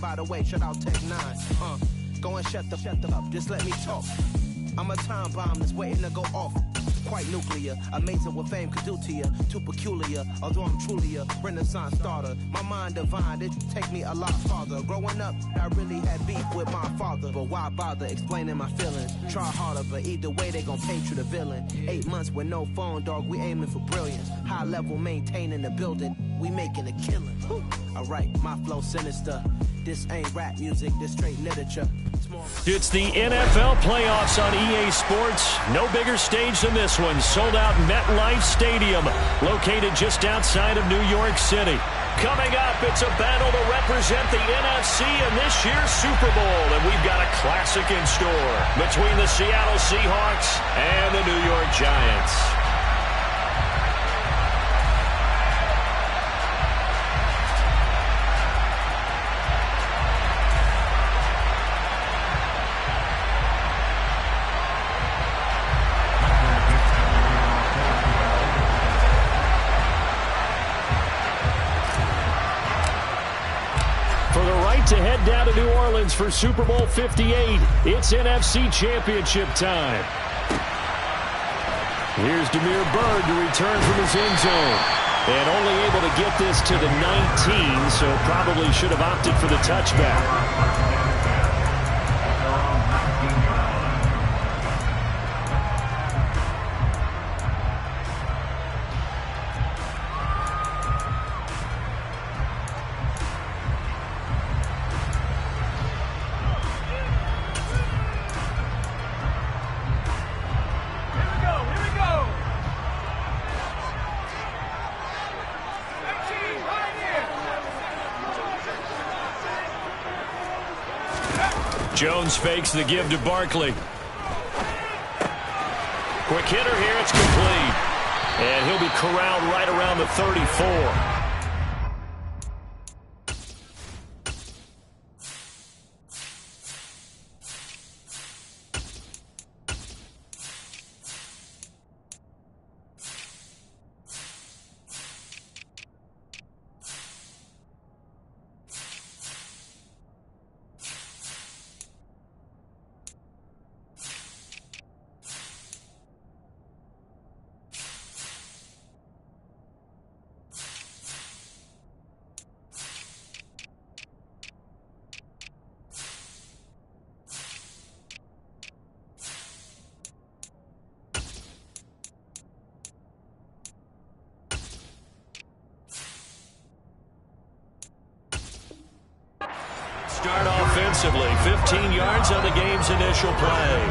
by the way, shut out Tech 9. Go and shut the up, just let me talk. I'm a time bomb that's waiting to go off. Quite nuclear, amazing what fame could do to you. Too peculiar, although I'm truly a renaissance starter. My mind divine, it take me a lot farther. Growing up, I really had beef with my father. But why bother explaining my feelings? Try harder, but either way they gon' paint you the villain. 8 months with no phone, dog, we aiming for brilliance. High level maintaining the building, we making a killing. Alright, my flow sinister. This ain't rap music, this straight literature. It's the NFL playoffs on EA Sports. No bigger stage than this one. Sold out MetLife Stadium, located just outside of New York City. Coming up, it's a battle to represent the NFC in this year's Super Bowl. And we've got a classic in store between the Seattle Seahawks and the New York Giants. To head down to New Orleans for Super Bowl 58. It's NFC Championship time. Here's Damiere Byrd to return from his end zone. And only able to get this to the 19, so probably should have opted for the touchback. Jones fakes the give to Barkley. Quick hitter here, it's complete. And he'll be corralled right around the 34. Start offensively. 15 yards on the game's initial play.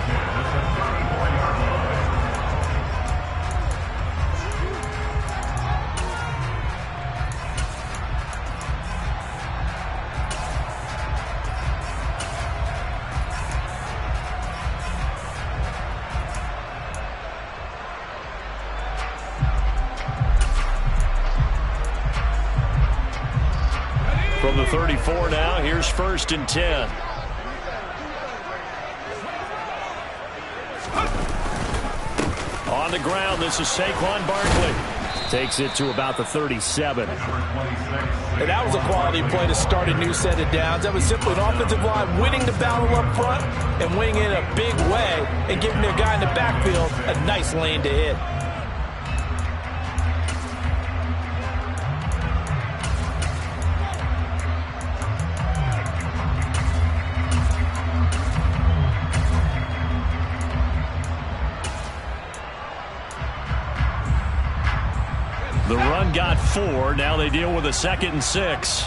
From the 34 now, here's 1st and 10. On the ground, this is Saquon Barkley. Takes it to about the 37. And that was a quality play to start a new set of downs. That was simply an offensive line winning the battle up front and winning it in a big way and giving their guy in the backfield a nice lane to hit. The run got 4. Now they deal with a 2nd and 6.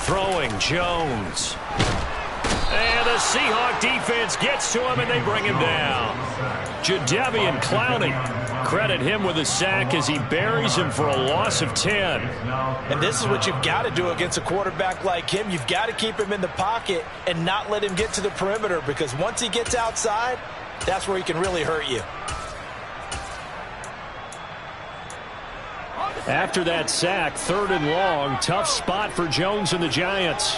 Throwing Jones. And the Seahawk defense gets to him and they bring him down. Jadeveon Clowney. Credit him with a sack as he buries him for a loss of 10. And this is what you've got to do against a quarterback like him. You've got to keep him in the pocket and not let him get to the perimeter, because once he gets outside, that's where he can really hurt you. After that sack, 3rd and long, tough spot for Jones and the Giants.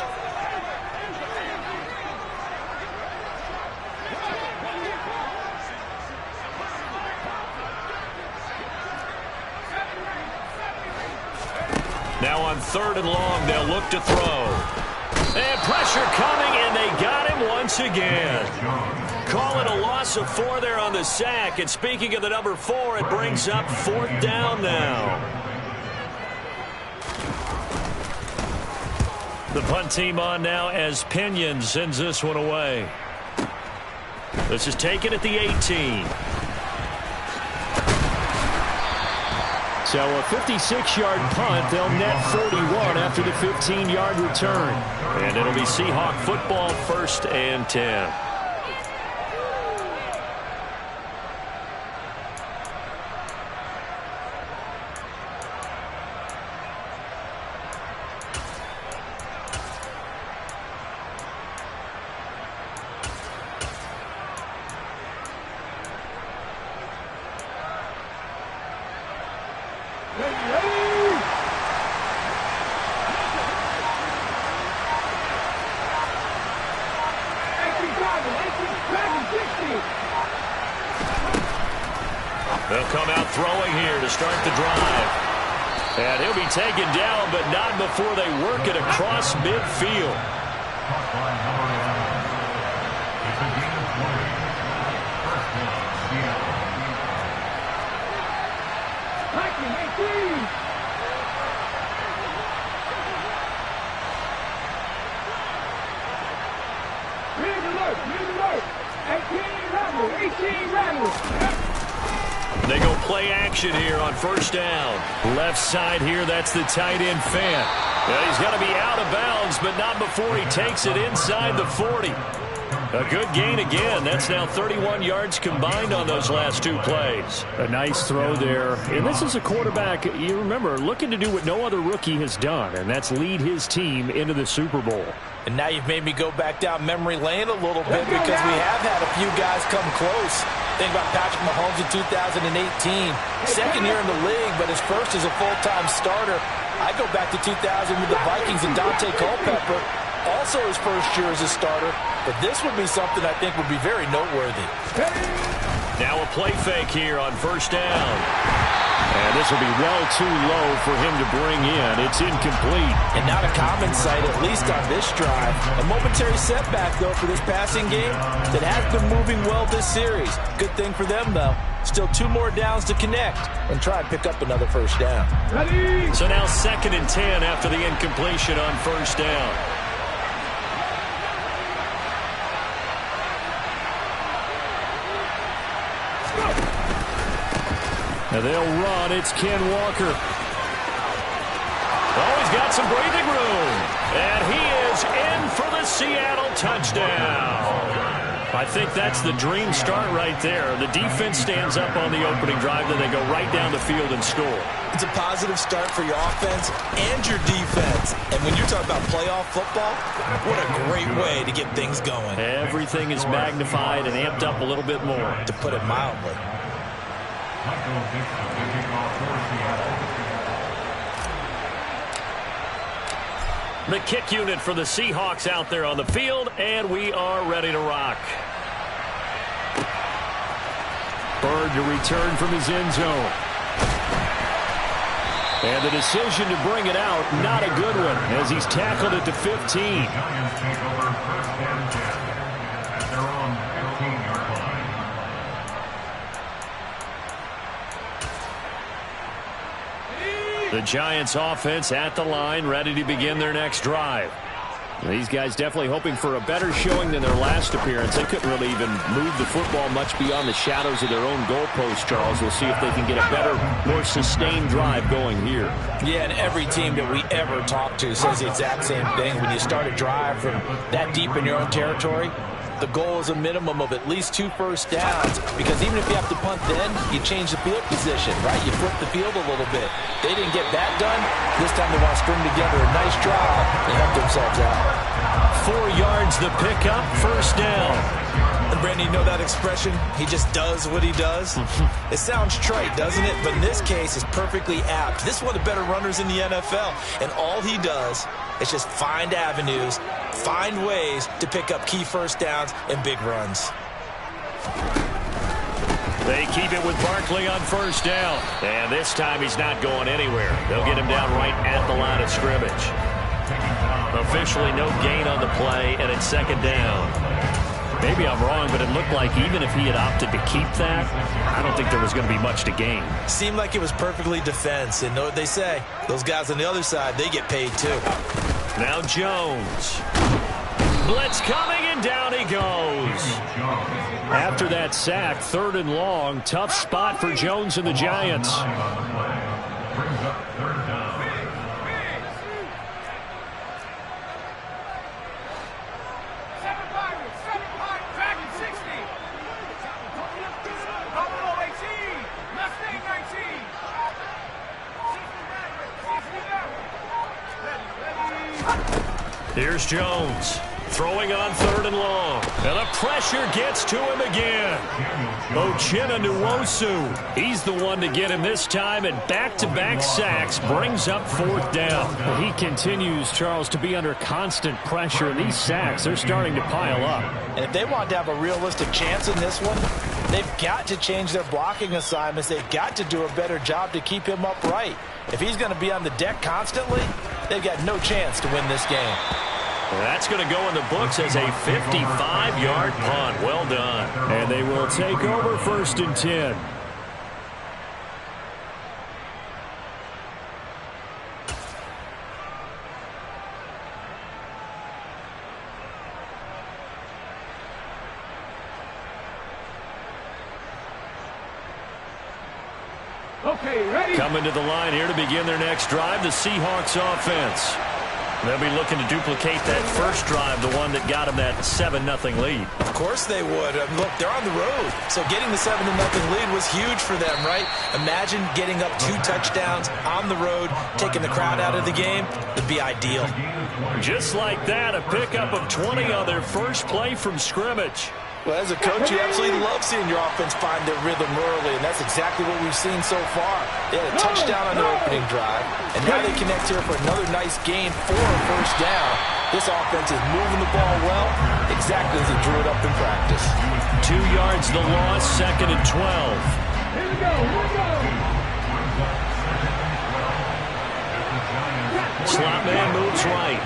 Now on 3rd and long, they'll look to throw. And pressure coming, and they got him once again. Call it a loss of 4 there on the sack. And speaking of the number 4, it brings up 4th down now. The punt team on now as Pinion sends this one away. This is taken at the 18. So a 56-yard punt. They'll net 41 after the 15-yard return. And it'll be Seahawk football, 1st and 10. They'll come out throwing here to start the drive. And he'll be taken down, but not before they work it across midfield. They go play action here on 1st down. Left side here, that's the tight end Fant. Yeah, he's got to be out of bounds, but not before he takes it inside the 40. A good gain again. That's now 31 yards combined on those last 2 plays. A nice throw there. And this is a quarterback, you remember, looking to do what no other rookie has done, and that's lead his team into the Super Bowl. And now you've made me go back down memory lane a little bit because we have had a few guys come close. Think about Patrick Mahomes in 2018. 2nd year in the league, but his first as a full-time starter. I go back to 2000 with the Vikings and Dante Culpepper. Also his first year as a starter. But this would be something I think would be very noteworthy. Now a play fake here on 1st down. And this will be well too low for him to bring in. It's incomplete. And not a common sight, at least on this drive. A momentary setback, though, for this passing game that has been moving well this series. Good thing for them, though. Still 2 more downs to connect and try and pick up another 1st down. Ready? So now 2nd and 10 after the incompletion on 1st down. Now they'll run. It's Ken Walker. Oh, he's got some breathing room. And he is in for the Seattle touchdown. I think that's the dream start right there. The defense stands up on the opening drive, then they go right down the field and score. It's a positive start for your offense and your defense. And when you're talking about playoff football, what a great way to get things going. Everything is magnified and amped up a little bit more, to put it mildly. The kick unit for the Seahawks out there on the field, and we are ready to rock. Bird to return from his end zone. And the decision to bring it out, not a good one, as he's tackled at the 15. The Giants offense at the line, ready to begin their next drive. These guys definitely hoping for a better showing than their last appearance. They couldn't really even move the football much beyond the shadows of their own goalpost, Charles. We'll see if they can get a better, more sustained drive going here. Yeah, and every team that we ever talk to says the exact same thing. When you start a drive from that deep in your own territory, the goal is a minimum of at least 2 first downs, because even if you have to punt then, you change the field position, right? You flip the field a little bit. They didn't get that done. This time they want to string together a nice drive and help themselves out. 4 yards the pickup, 1st down. And Brandon, you know that expression? He just does what he does. It sounds trite, doesn't it? But in this case, it's perfectly apt. This is one of the better runners in the NFL. And all he does is just find avenues, find ways to pick up key first downs and big runs. They keep it with Barkley on first down. And this time he's not going anywhere. They'll get him down right at the line of scrimmage. Officially no gain on the play, and it's second down. Maybe I'm wrong, but it looked like even if he had opted to keep that, I don't think there was going to be much to gain. Seemed like it was perfectly defense. And know what they say? Those guys on the other side, they get paid too. Now Jones. Blitz coming, and down he goes. After that sack, 3rd and long, tough spot for Jones and the Giants. Here's Jones. Throwing on 3rd and long. And the pressure gets to him again. Uchenna Nwosu. He's the one to get him this time, and back-to-back sacks brings up 4th down. He continues, Charles, to be under constant pressure. These sacks, they're starting to pile up. And if they want to have a realistic chance in this one, they've got to change their blocking assignments. They've got to do a better job to keep him upright. If he's going to be on the deck constantly, they've got no chance to win this game. That's going to go in the books as a 55-yard punt. Well done. And they will take over 1st and 10. Okay, ready? Coming to the line here to begin their next drive, the Seahawks offense. They'll be looking to duplicate that first drive, the one that got them that 7-0 lead. Of course they would. Look, they're on the road. So getting the 7-0 lead was huge for them, right? Imagine getting up 2 touchdowns on the road, taking the crowd out of the game. It'd be ideal. Just like that, a pickup of 20 on their first play from scrimmage. Well, as a coach, you absolutely love seeing your offense find their rhythm early, and that's exactly what we've seen so far. They had a touchdown on their opening drive, and now they connect here for another nice gain for a first down. This offense is moving the ball well, exactly as they drew it up in practice. 2 yards the loss, 2nd and 12. Here we go, here we go. Slot man moves right.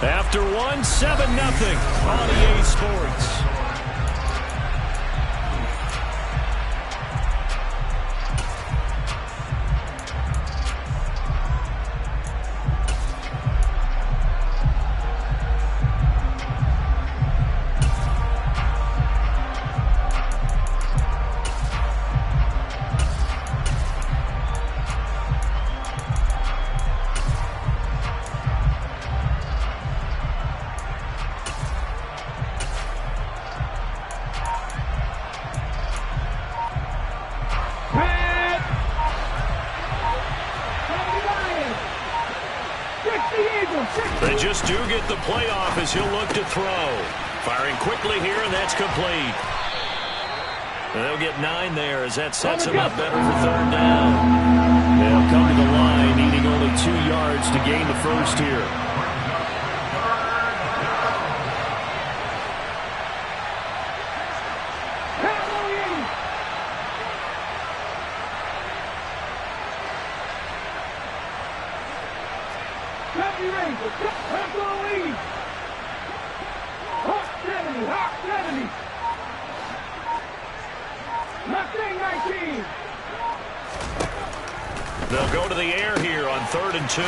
After 7-0 on EA Sports. They just do get the playoff as he'll look to throw. Firing quickly here, and that's complete. They'll get 9 there as that sets them up better for 3rd down. They'll come to the line, needing only 2 yards to gain the first here. They'll go to the air here on 3rd and 2.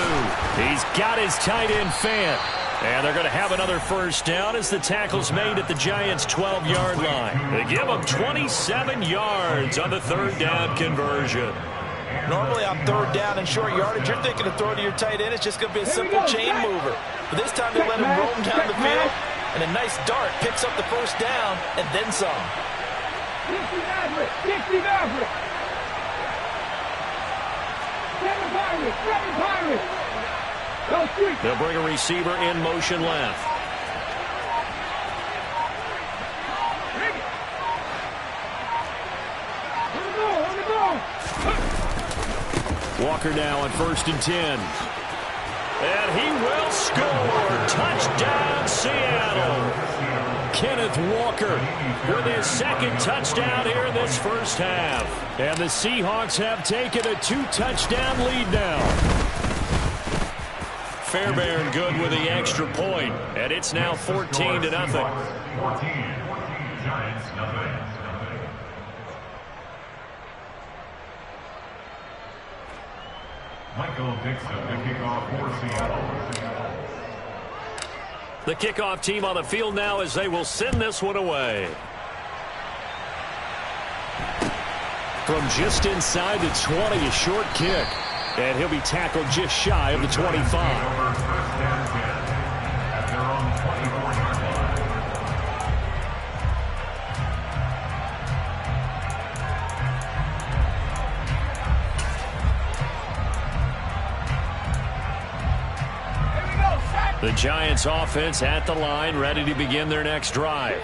He's got his tight end Fant. And they're going to have another first down as the tackle's made at the Giants' 12-yard line. They give them 27 yards on the 3rd down conversion. Normally on 3rd down and short yardage, you're thinking of throwing to your tight end. It's just going to be a simple chain mover. But this time they let him roam down the field, and a nice dart picks up the first down and then some. Dixie Maverick. Seven Pirates. They'll bring a receiver in motion left. Walker now on 1st and 10. And he will score. Touchdown, Seattle. Kenneth Walker with his second touchdown here in this first half. And the Seahawks have taken a 2-touchdown lead now. Fairbairn good with the extra point, and it's now 14-0. Giants nothing. Michael Dixon, the kickoff for Seattle. The kickoff team on the field now as they will send this one away. From just inside the 20, a short kick. And he'll be tackled just shy of the 25. The Giants offense at the line, ready to begin their next drive.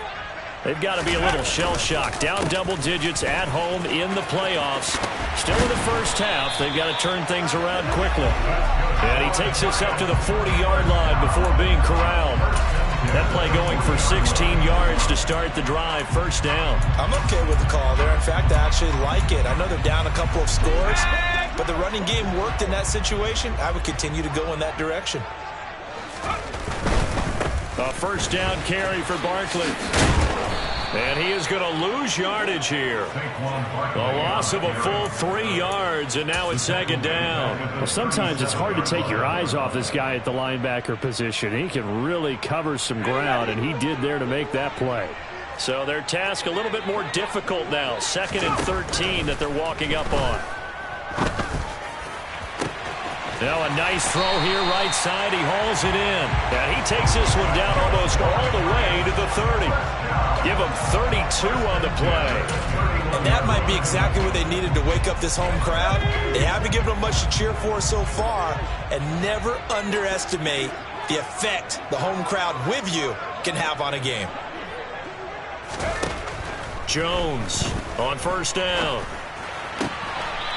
They've got to be a little shell-shocked. Down double digits at home in the playoffs. Still in the first half. They've got to turn things around quickly. And he takes this up to the 40-yard line before being corralled. That play going for 16 yards to start the drive. First down. I'm okay with the call there. In fact, I actually like it. I know they're down a couple of scores, but the running game worked in that situation. I would continue to go in that direction. A first down carry for Barkley. And he is going to lose yardage here. A loss of a full 3 yards, and now it's second down. Well, sometimes it's hard to take your eyes off this guy at the linebacker position. He can really cover some ground, and he did there to make that play. So their task a little bit more difficult now. 2nd and 13 that they're walking up on. Now a nice throw here right side. He hauls it in. And he takes this one down almost all the way to the 30. Give him 32 on the play. And that might be exactly what they needed to wake up this home crowd. They haven't given them much to cheer for so far. And never underestimate the effect the home crowd with you can have on a game. Jones on first down.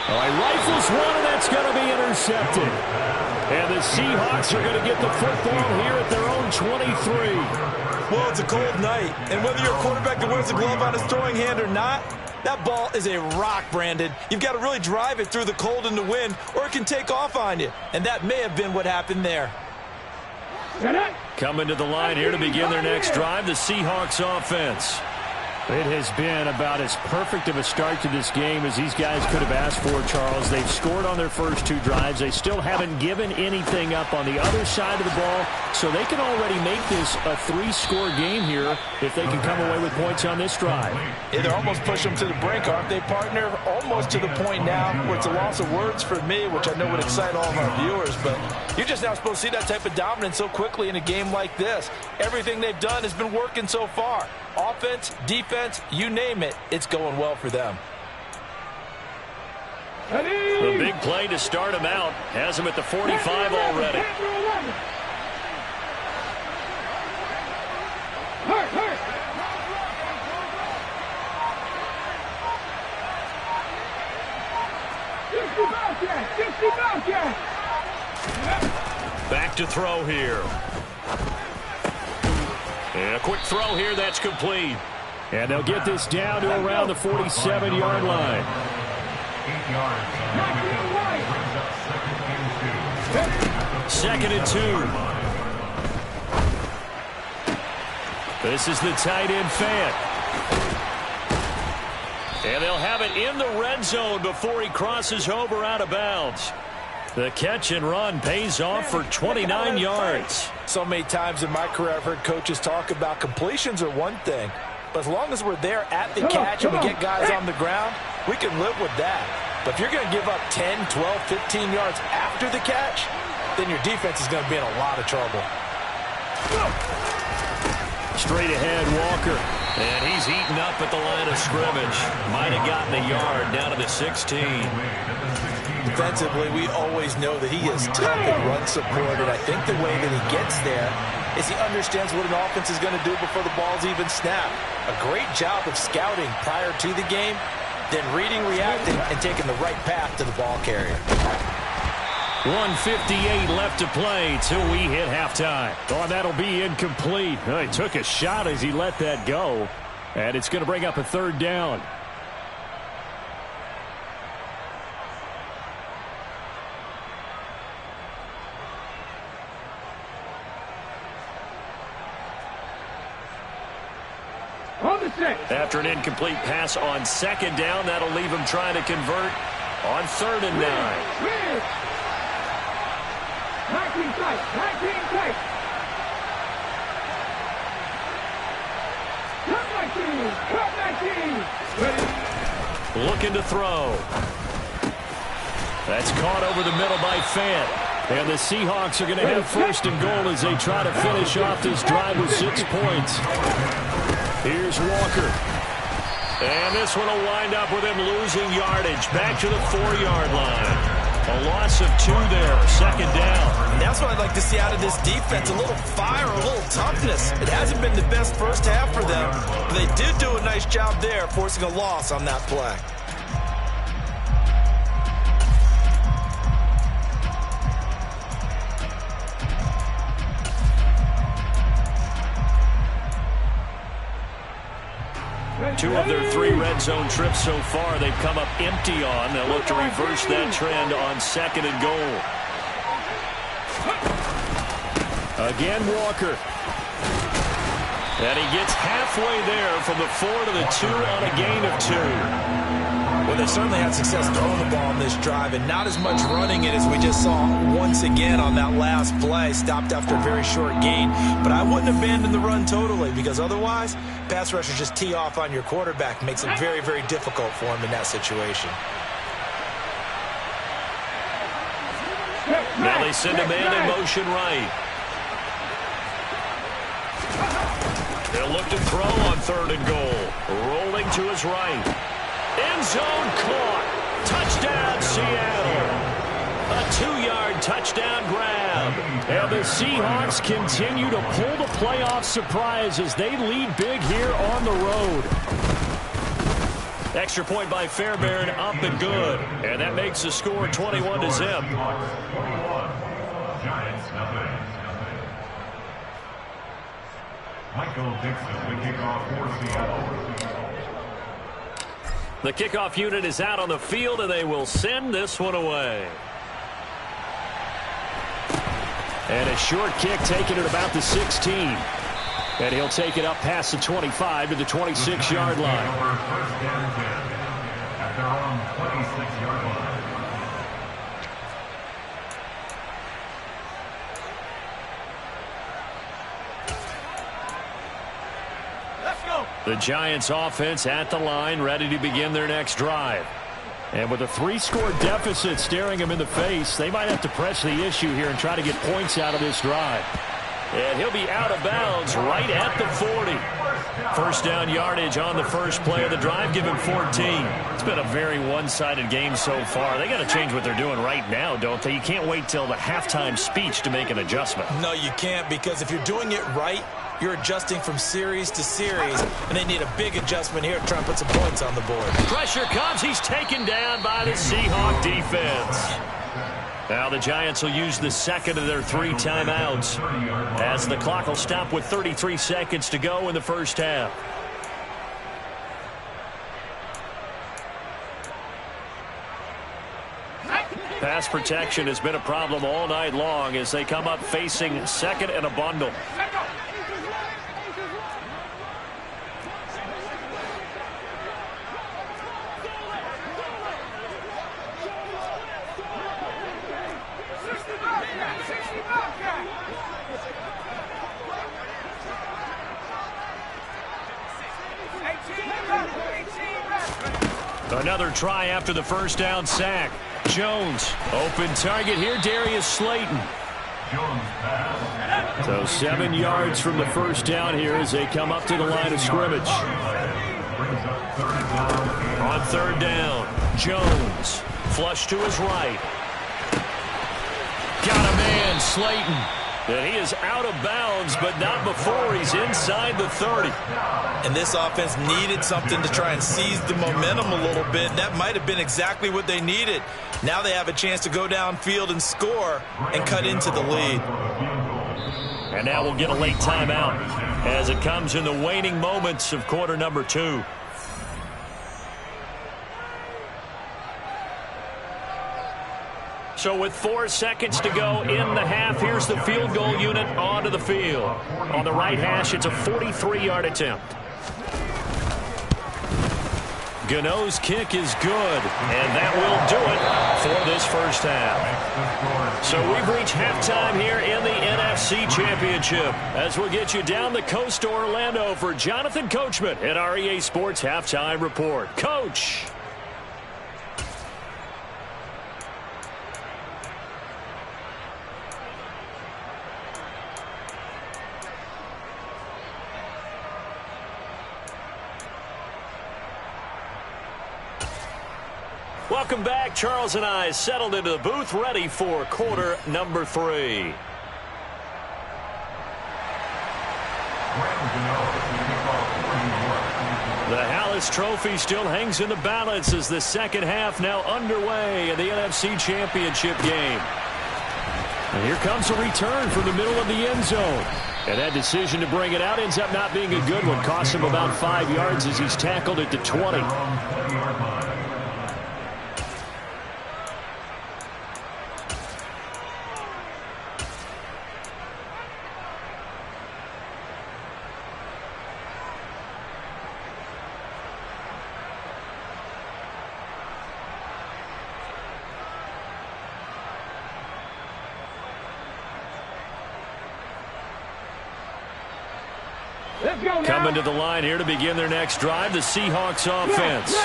All right, rifles one, and that's going to be intercepted. And the Seahawks are going to get the football here at their own 23. Well, it's a cold night, and whether you're a quarterback that wears a glove on his throwing hand or not, that ball is a rock, Brandon. You've got to really drive it through the cold and the wind, or it can take off on you. And that may have been what happened there. Coming to the line here to begin their next drive, the Seahawks offense. It has been about as perfect of a start to this game as these guys could have asked for, Charles. They've scored on their first 2 drives. They still haven't given anything up on the other side of the ball, so they can already make this a 3-score game here if they can come away with points on this drive. Yeah, they're almost pushing them to the brink, aren't they, partner? Almost to the point now where it's a loss of words for me, which I know would excite all of our viewers, but you're just now supposed to see that type of dominance so quickly in a game like this. Everything they've done has been working so far. Offense, defense, you name it, it's going well for them. The big play to start him out has him at the 45 already. Back to throw here. And a quick throw here, that's complete. And they'll get this down to around the 47-yard line. 8 yards. 2nd and 2. This is the tight end Fant. And they'll have it in the red zone before he crosses over out of bounds. The catch and run pays off for 29 yards. So many times in my career I've heard coaches talk about completions are one thing, but as long as we're there at the catch and we get guys on the ground, we can live with that. But if you're going to give up 10, 12, 15 yards after the catch, then your defense is going to be in a lot of trouble. Straight ahead, Walker. And he's eaten up at the line of scrimmage. Might have gotten a yard down to the 16. Defensively, we always know that he is tough and run support, and I think the way that he gets there is he understands what an offense is going to do before the ball's even snapped. A great job of scouting prior to the game, then reading, reacting, and taking the right path to the ball carrier. 1:58 left to play till we hit halftime. Oh, that'll be incomplete. Oh, he took a shot as he let that go. And it's going to bring up a third down. After an incomplete pass on second down, that'll leave him trying to convert on 3rd and 9. 19 tight. 19 tight. Cut 19. Cut 19. Ready. Looking to throw. That's caught over the middle by Fant. And the Seahawks are going to have 1st and goal as they try to finish off this drive with 6 points. Here's Walker. And this one will wind up with him losing yardage back to the 4-yard line. A loss of 2 there, 2nd down. And that's what I'd like to see out of this defense, a little fire, a little toughness. It hasn't been the best first half for them, but they did do a nice job there, forcing a loss on that play. Two of their 3 red zone trips so far, they've come up empty on. They'll look to reverse that trend on 2nd and goal. Again, Walker. And he gets halfway there from the 4 to the 2 on a gain of 2. Well, they certainly had success throwing the ball on this drive and not as much running it as we just saw once again on that last play. Stopped after a very short gain. But I wouldn't abandon the run totally because otherwise, pass rushers just tee off on your quarterback. Makes it very, very difficult for him in that situation. Now they send a man in motion right. They'll look to throw on 3rd and goal. Rolling to his right. End zone caught. Touchdown, Seattle. A 2-yard touchdown grab. And the Seahawks continue to pull the playoff surprise as they lead big here on the road. Extra point by Fairbairn, up and good. And that makes the score 21-0. Giants, nothing. Michael Dixon, the kickoff for Seattle. The kickoff unit is out on the field, and they will send this one away. And a short kick taken at about the 16. And he'll take it up past the 25 to the 26-yard line. First down 10 at their own 26-yard line. The Giants offense at the line, ready to begin their next drive. And with a 3-score deficit staring them in the face, they might have to press the issue here and try to get points out of this drive. And he'll be out of bounds right at the 40. First down yardage on the first play of the drive, give him 14. It's been a very one-sided game so far. They got to change what they're doing right now, don't they? You can't wait till the halftime speech to make an adjustment. No, you can't, because if you're doing it right, you're adjusting from series to series, and they need a big adjustment here to try and put some points on the board. Pressure comes. He's taken down by the Seahawk defense. Now the Giants will use the second of their 3 timeouts as the clock will stop with 33 seconds to go in the first half. Pass protection has been a problem all night long as they come up facing second and a bundle. Another try after the first down sack. Jones, open target here, Darius Slayton. So 7 yards from the first down here as they come up to the line of scrimmage. On 3rd down, Jones, flush to his right. Got a man, Slayton. that he is out of bounds, but not before he's inside the 30. And this offense needed something to try and seize the momentum a little bit. That might have been exactly what they needed. Now they have a chance to go downfield and score and cut into the lead. And now we'll get a late timeout as it comes in the waning moments of quarter number 2. So with 4 seconds to go in the half, here's the field goal unit onto the field. On the right hash, it's a 43-yard attempt. Gano's kick is good, and that will do it for this first half. So we've reached halftime here in the NFC Championship as we'll get you down the coast to Orlando for Jonathan Coachman at our EA Sports Halftime Report. Coach. Welcome back. Charles and I settled into the booth, ready for quarter number 3. The Hallis Trophy still hangs in the balance as the second half now underway in the NFC Championship game. And here comes a return from the middle of the end zone. And that decision to bring it out ends up not being a good one. Costs him about 5 yards as he's tackled at the 20. Coming to the line here to begin their next drive, the Seahawks offense.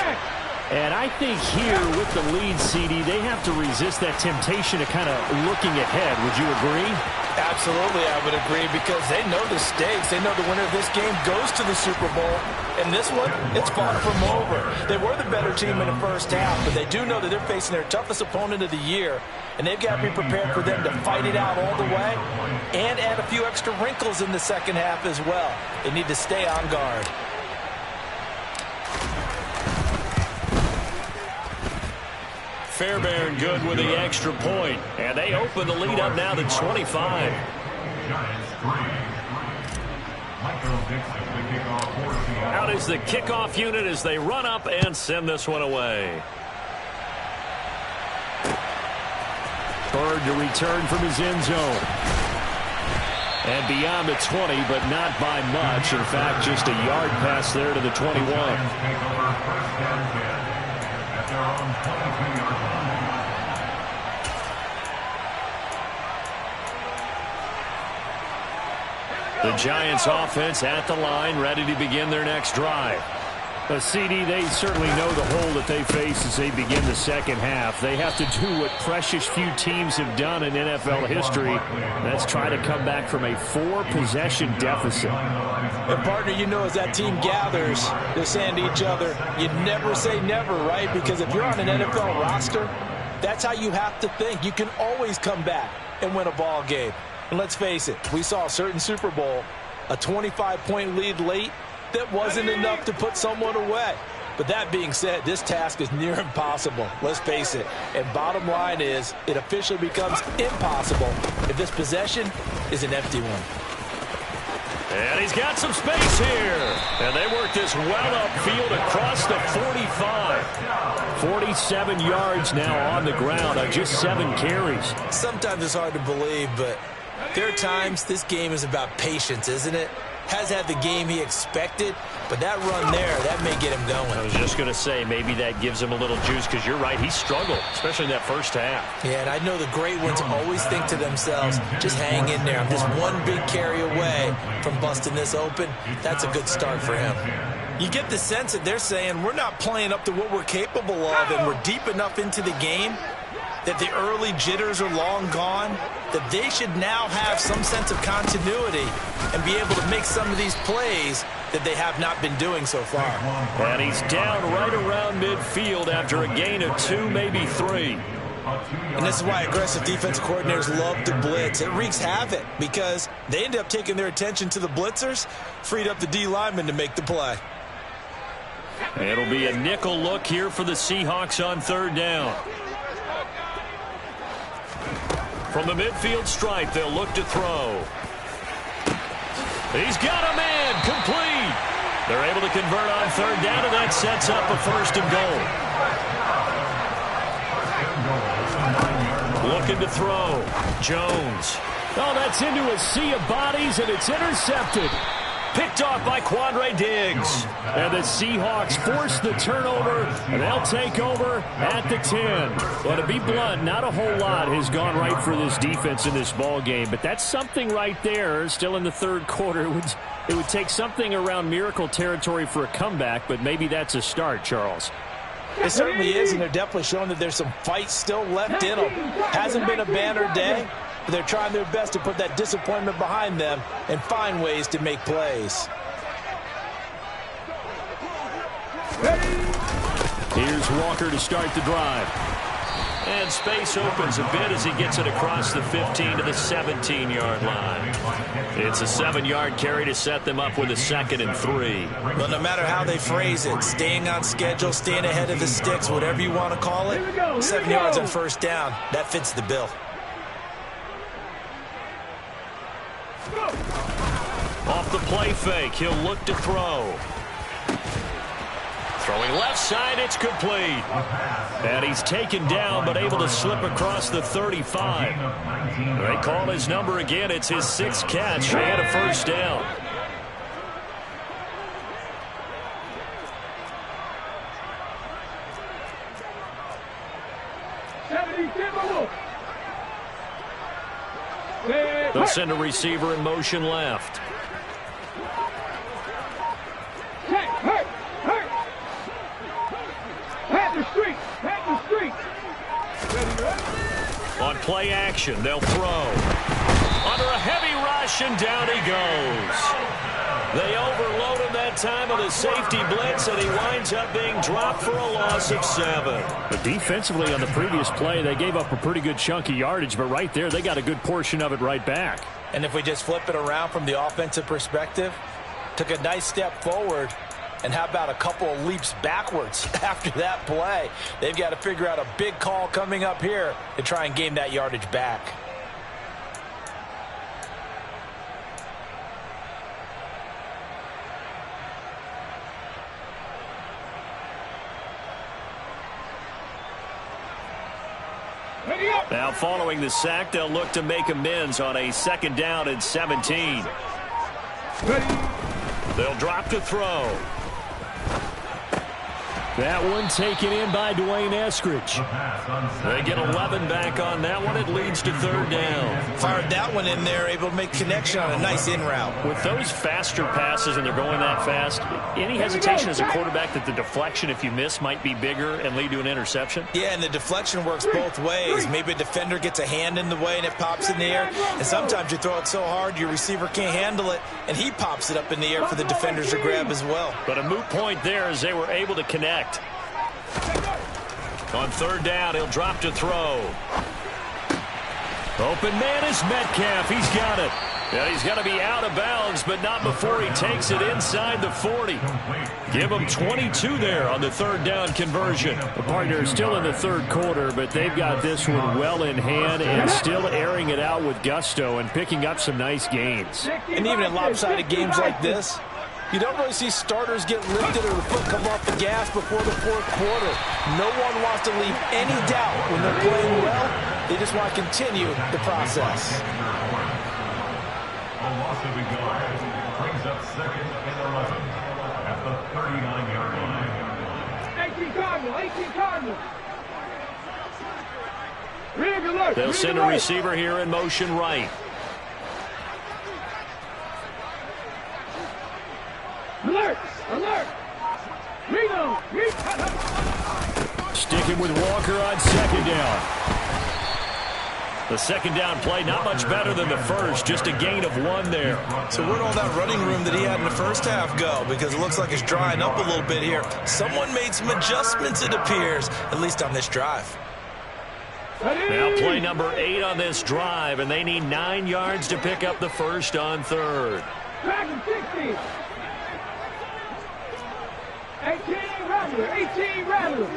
And I think here with the lead, CD, they have to resist that temptation of kind of looking ahead. Would you agree? Absolutely, I would agree, because they know the stakes. They know the winner of this game goes to the Super Bowl. And this one, it's far from over. They were the better team in the first half, but they do know that they're facing their toughest opponent of the year. And they've got to be prepared for them to fight it out all the way and add a few extra wrinkles in the second half as well. They need to stay on guard. Fairbairn good with the extra point. And they open the lead up now to 25. Out is the kickoff unit as they run up and send this one away. Bird to return from his end zone. And beyond the 20, but not by much. In fact, just a yard pass there to the 21. The Giants offense at the line, ready to begin their next drive. But CD, they certainly know the hole that they face as they begin the second half. They have to do what precious few teams have done in NFL history. That's try to come back from a 4-possession deficit. And partner, you know, as that team gathers, they're saying to each other, you never say never, right? Because if you're on an NFL roster, that's how you have to think. You can always come back and win a ball game. And let's face it, we saw a certain Super Bowl, a 25-point lead late, that wasn't enough to put someone away. But that being said, this task is near impossible. Let's face it. And bottom line is, it officially becomes impossible if this possession is an empty one. And he's got some space here. And they work this well upfield across the 45. 47 yards now on the ground on just 7 carries. Sometimes it's hard to believe, but there are times this game is about patience, isn't it? Has had the game he expected, but that run there, that may get him going. I was just going to say, maybe that gives him a little juice, because you're right, he struggled, especially in that first half. Yeah, and I know the great ones always think to themselves, just hang in there. I'm just one big carry away from busting this open. That's a good start for him. You get the sense that they're saying, we're not playing up to what we're capable of, and we're deep enough into the game that the early jitters are long gone, that they should now have some sense of continuity and be able to make some of these plays that they have not been doing so far. And he's down right around midfield after a gain of 2, maybe 3. And this is why aggressive defensive coordinators love to blitz. It wreaks havoc because they end up taking their attention to the blitzers, freed up the D lineman to make the play. It'll be a nickel look here for the Seahawks on third down. From the midfield stripe, they'll look to throw. He's got a man, complete. They're able to convert on third down, and that sets up a 1st and goal. Looking to throw. Jones. Oh, that's into a sea of bodies, and it's intercepted. Picked off by Quandre Diggs. And the Seahawks force the turnover, and they'll take over at the 10. Well, to be blunt, not a whole lot has gone right for this defense in this ball game, but that's something right there. Still in the third quarter. It would take something around miracle territory for a comeback, but maybe that's a start, Charles. It certainly is, and they're definitely showing that there's some fight still left in them. Hasn't been a banner day, but they're trying their best to put that disappointment behind them and find ways to make plays. Here's Walker to start the drive. And space opens a bit as he gets it across the 15 to the 17-yard line. It's a 7-yard carry to set them up with a 2nd and 3. Well, no matter how they phrase it, staying on schedule, staying ahead of the sticks, whatever you want to call it, 7 yards on first down, that fits the bill. Off the play fake, he'll look to throw. Throwing left side, it's complete. And he's taken down, but able to slip across the 35. They call his number again. It's his 6th catch and a 1st down. They'll send a receiver in motion left. On play action, they'll throw. Under a heavy rush, and down he goes. They overload him that time with a safety blitz, and he winds up being dropped for a loss of 7. But defensively on the previous play, they gave up a pretty good chunk of yardage, but right there, they got a good portion of it right back. And if we just flip it around from the offensive perspective, took a nice step forward, and how about a couple of leaps backwards after that play? They've got to figure out a big call coming up here to try and gain that yardage back. Now following the sack, they'll look to make amends on a 2nd down and 17. They'll drop to throw. That one taken in by Dwayne Eskridge. They get 11 back on that one. It leads to 3rd down. Fired that one in there, able to make connection on a nice in route. With those faster passes and they're going that fast, any hesitation as a quarterback that the deflection, if you miss, might be bigger and lead to an interception? Yeah, and the deflection works both ways. Maybe a defender gets a hand in the way and it pops in the air. And sometimes you throw it so hard your receiver can't handle it, and he pops it up in the air for the defenders to grab as well. But a moot point there as they were able to connect. On 3rd down, he'll drop to throw. Open man is Metcalf. He's got it. Yeah, he's got to be out of bounds, but not before he takes it inside the 40. Give him 22 there on the 3rd down conversion. The partner is still in the 3rd quarter, but they've got this one well in hand and still airing it out with gusto and picking up some nice gains. And even in lopsided games like this, you don't really see starters get lifted or the foot come off the gas before the 4th quarter. No one wants to leave any doubt when they're playing well. They just want to continue the process. A loss of a yard brings up 2nd and 11 at the 39-yard line. 18 Cardinal. Alert. They'll send a receiver here in motion right. Alert! Reno! Sticking with Walker on 2nd down. The 2nd down play, not much better than the first, just a gain of 1 there. So where'd all that running room that he had in the first half go? Because it looks like it's drying up a little bit here. Someone made some adjustments, it appears, at least on this drive. Now play number 8 on this drive, and they need 9 yards to pick up the first on third. Dragon 60. 18 Rattler. 18 Rattler.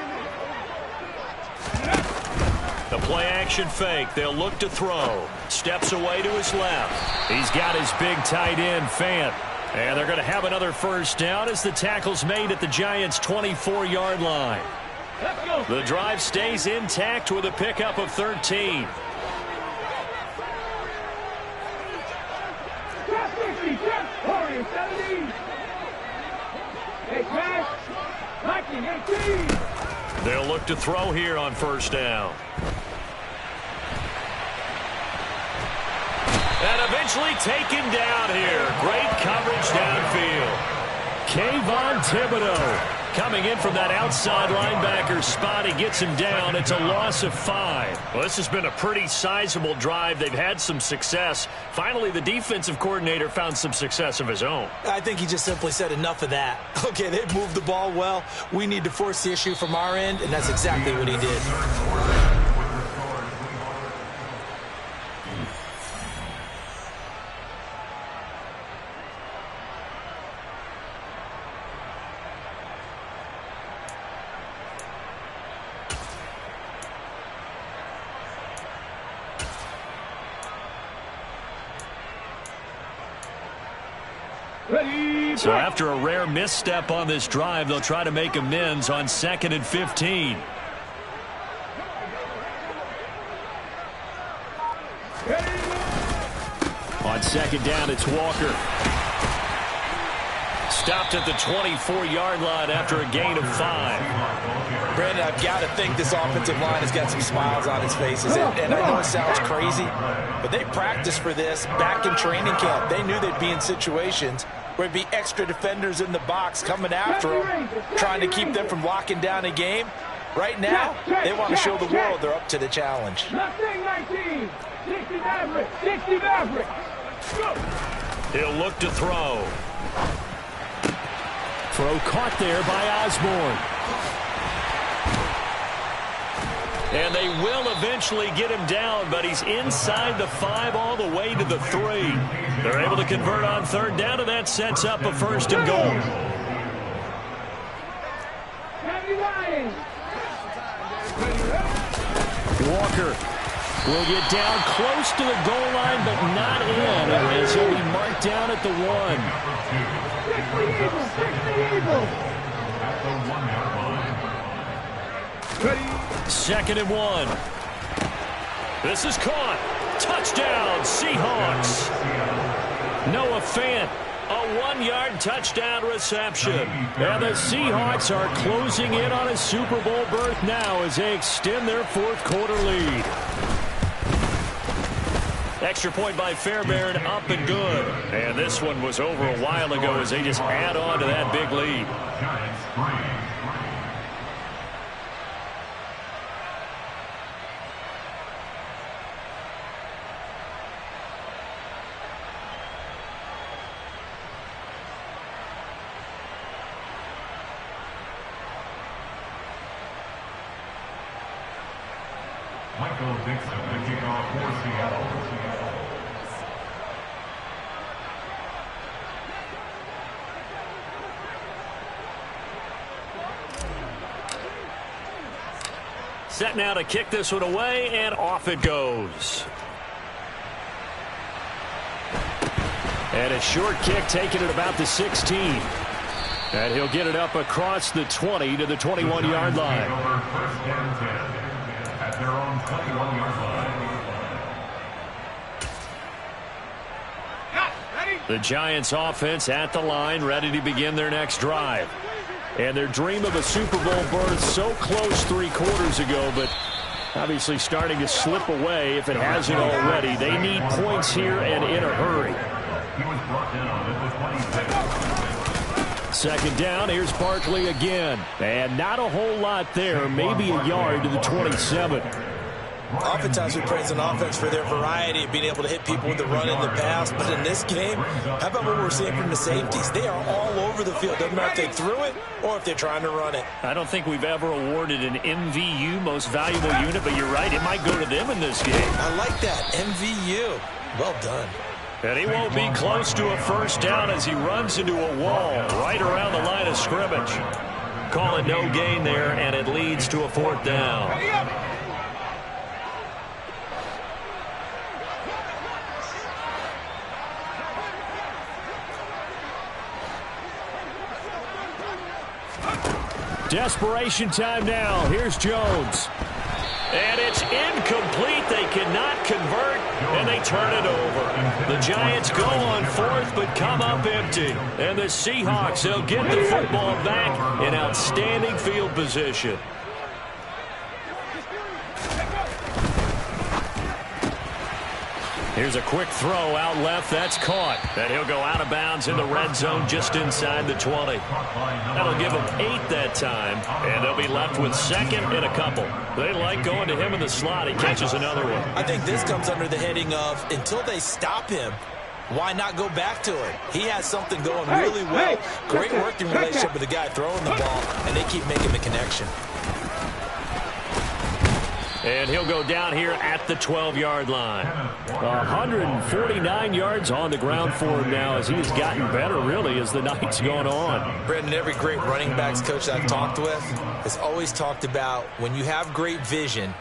The play action fake. They'll look to throw. Steps away to his left. He's got his big tight end, Fant. And they're going to have another first down as the tackle's made at the Giants' 24-yard line. The drive stays intact with a pickup of 13. They'll look to throw here on first down. And eventually taken down here. Great coverage downfield. Kayvon Thibodeau coming in from that outside linebacker spot. He gets him down. It's a loss of 5. Well, this has been a pretty sizable drive. They've had some success. Finally, the defensive coordinator found some success of his own. I think he just simply said enough of that. Okay, they've moved the ball well. We need to force the issue from our end, and that's exactly what he did. So after a rare misstep on this drive, they'll try to make amends on 2nd and 15. On 2nd down, it's Walker. Stopped at the 24-yard line after a gain of 5. Brandon, I've got to think this offensive line has got some smiles on its faces. And I know it sounds crazy, but they practiced for this back in training camp. They knew they'd be in situations where there'd be extra defenders in the box coming after them, trying to keep them from locking down a game. Right now, they want to show the world they're up to the challenge. 19, 60 Maverick, 60 Maverick. He'll look to throw. Throw caught there by Osborne. And they will eventually get him down, but he's inside the 5 all the way to the 3. They're able to convert on 3rd down, and that sets up a 1st and goal. Walker will get down close to the goal line, but not in, as he'll be marked down at the 1. 2nd and 1. This is caught. Touchdown, Seahawks. Noah Fant, a 1-yard touchdown reception. And the Seahawks are closing in on a Super Bowl berth now as they extend their 4th quarter lead. Extra point by Fairbairn, up and good. And this one was over a while ago as they just add on to that big lead. Michael Dixon, the kickoff for Seattle. Set now to kick this one away, and off it goes. And a short kick taken at about the 16. And he'll get it up across the 20 to the 21-yard line. First and 10 at their own 21-yard line. The Giants offense at the line, ready to begin their next drive. And their dream of a Super Bowl berth so close 3 quarters ago, but obviously starting to slip away if it hasn't already. They need points here and in a hurry. He was brought down at the 26. 2nd down, here's Barkley again. And not a whole lot there, maybe a yard to the 27. Oftentimes we praise an offense for their variety of being able to hit people with the run in the pass, but in this game, how about what we're seeing from the safeties? They are all over the field. Doesn't matter if they threw it or if they're trying to run it. I don't think we've ever awarded an MVU, most valuable unit, but you're right, it might go to them in this game. I like that, MVU. Well done. And he won't be close to a first down as he runs into a wall right around the line of scrimmage. Call it no gain there, and it leads to a 4th down. Desperation time now. Here's Jones. And it's incomplete. They cannot convert, and they turn it over. The Giants go on 4th, but come up empty. And the Seahawks, they'll get the football back in outstanding field position. Here's a quick throw out left. That's caught. And he'll go out of bounds in the red zone just inside the 20. That'll give them 8 that time, and they'll be left with 2nd and a couple. They like going to him in the slot. He catches another one. I think this comes under the heading of until they stop him, why not go back to it? He has something going really well. Great working relationship with the guy throwing the ball, and they keep making the connection. And he'll go down here at the 12-yard line. 149 yards on the ground for him now as he has gotten better, really, as the night's gone on. Brandon, every great running backs coach I've talked with has always talked about when you have great vision,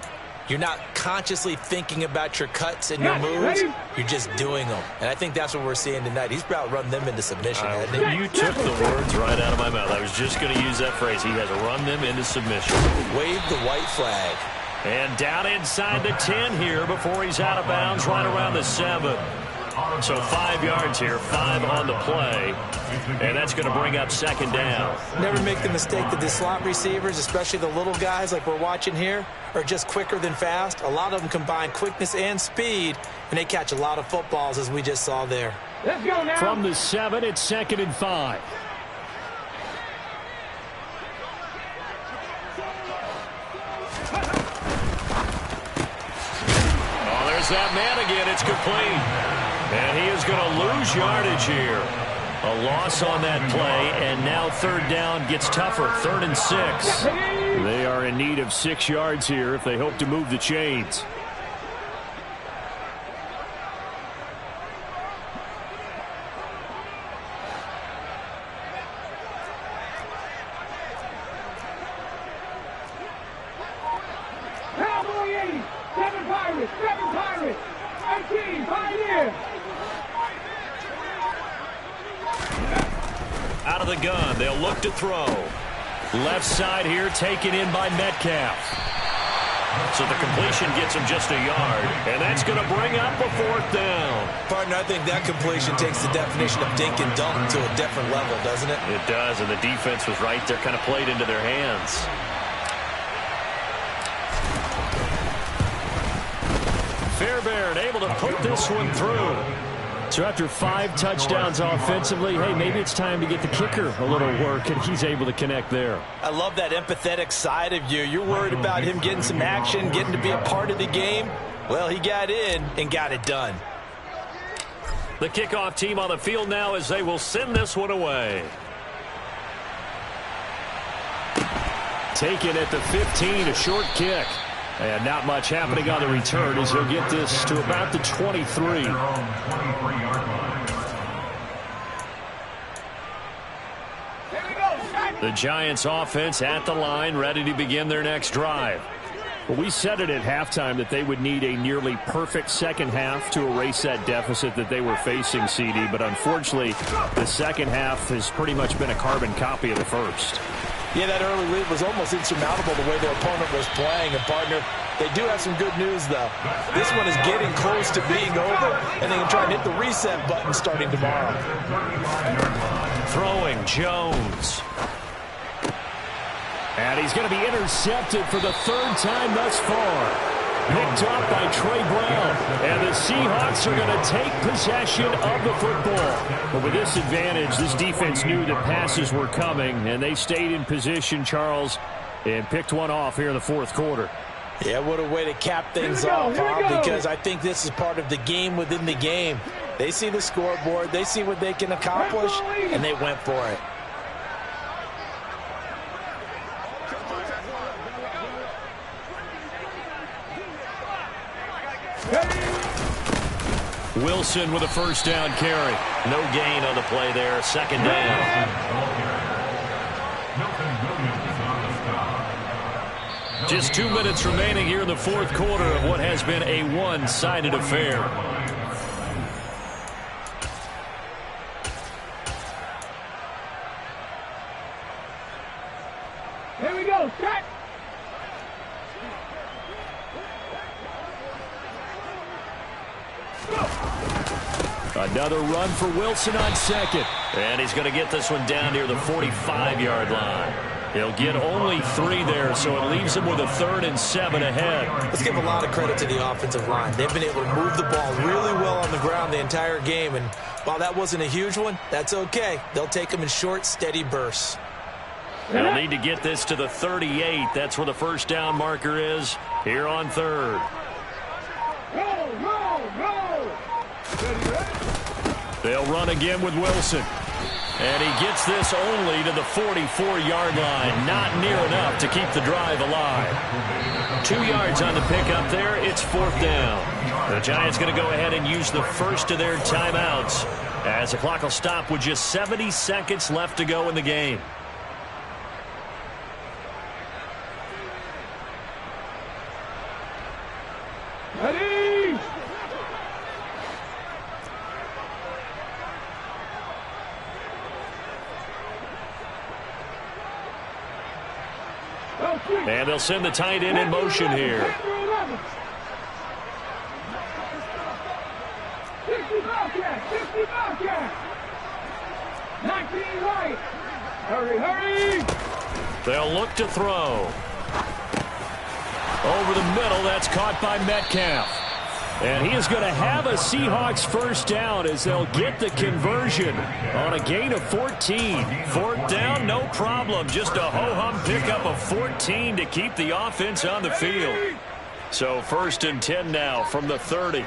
you're not consciously thinking about your cuts and your moves. You're just doing them. And I think that's what we're seeing tonight. He's about run them into submission, hasn't he? You took the words right out of my mouth. I was just going to use that phrase. He has run them into submission. Wave the white flag. And down inside the 10 here before he's out of bounds, right around the 7. So 5 yards here, 5 on the play. And that's going to bring up 2nd down. Never make the mistake that the slot receivers, especially the little guys like we're watching here, are just quicker than fast. A lot of them combine quickness and speed, and they catch a lot of footballs, as we just saw there. Let's go now. From the 7, it's 2nd and 5. That man again, it's complete. And he is going to lose yardage here. A loss on that play, and now 3rd down gets tougher. 3rd and 6. They are in need of 6 yards here if they hope to move the chains. Cowboy 80, 7 Pirates, 18, Pioneer. Out of the gun, they'll look to throw. Left side here taken in by Metcalf. So the completion gets him just a yard, and that's going to bring up a 4th down. Partner, I think that completion takes the definition of dink and dunk to a different level, doesn't it? It does, and the defense was right there, kind of played into their hands. Fairbairn able to put this one through. So after 5 touchdowns offensively, hey, maybe it's time to get the kicker a little work, and he's able to connect there. I love that empathetic side of you. You're worried about him getting some action, getting to be a part of the game. Well, he got in and got it done. The kickoff team on the field now as they will send this one away. Taken at the 15, a short kick. And not much happening on the return as he'll get this to about the 23. The Giants offense at the line, ready to begin their next drive. Well, we said it at halftime that they would need a nearly perfect second half to erase that deficit that they were facing, CD. But unfortunately, the second half has pretty much been a carbon copy of the first. Yeah, that early lead was almost insurmountable the way their opponent was playing. And, partner, they do have some good news, though. This one is getting close to being over, and they can try and hit the reset button starting tomorrow. Throwing Jones. And he's going to be intercepted for the 3rd time thus far. Picked up by Trey Brown. And the Seahawks are going to take possession of the football. But with this advantage, this defense knew that passes were coming, and they stayed in position, Charles, and picked one off here in the 4th quarter. Yeah, what a way to cap things off, huh? Because I think this is part of the game within the game. They see the scoreboard, they see what they can accomplish, and they went for it. Wilson with a first down carry. No gain on the play there. Second down. Just 2 minutes remaining here in the fourth quarter of what has been a one-sided affair. Here we go, set. Another run for Wilson on second. And he's going to get this one down near the 45-yard line. He'll get only 3 there, so it leaves him with a 3rd and 7 ahead. Let's give a lot of credit to the offensive line. They've been able to move the ball really well on the ground the entire game, and while that wasn't a huge one, that's okay. They'll take them in short, steady bursts. They'll need to get this to the 38. That's where the first down marker is here on 3rd. They'll run again with Wilson. And he gets this only to the 44-yard line. Not near enough to keep the drive alive. 2 yards on the pickup there. It's 4th down. The Giants going to go ahead and use the first of their timeouts as the clock will stop with just 70 seconds left to go in the game. Ready? And they'll send the tight end in motion here. 60 Bobcat. 19 right. Hurry. They'll look to throw. Over the middle, that's caught by Metcalf. And he is going to have a Seahawks first down as they'll get the conversion on a gain of 14. 4th down, no problem. Just a ho-hum pickup of 14 to keep the offense on the field. So 1st and 10 now from the 30.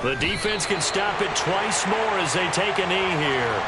The defense can stop it twice more as they take a knee here.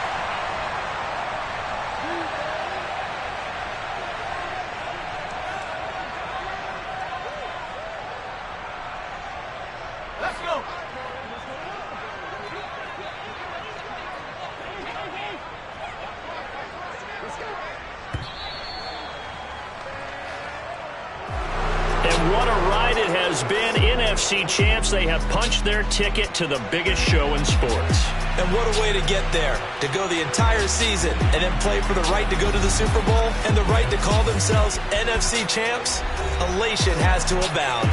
Been NFC champs. They have punched their ticket to the biggest show in sports. And what a way to get there, to go the entire season and then play for the right to go to the Super Bowl and the right to call themselves NFC champs. Elation has to abound.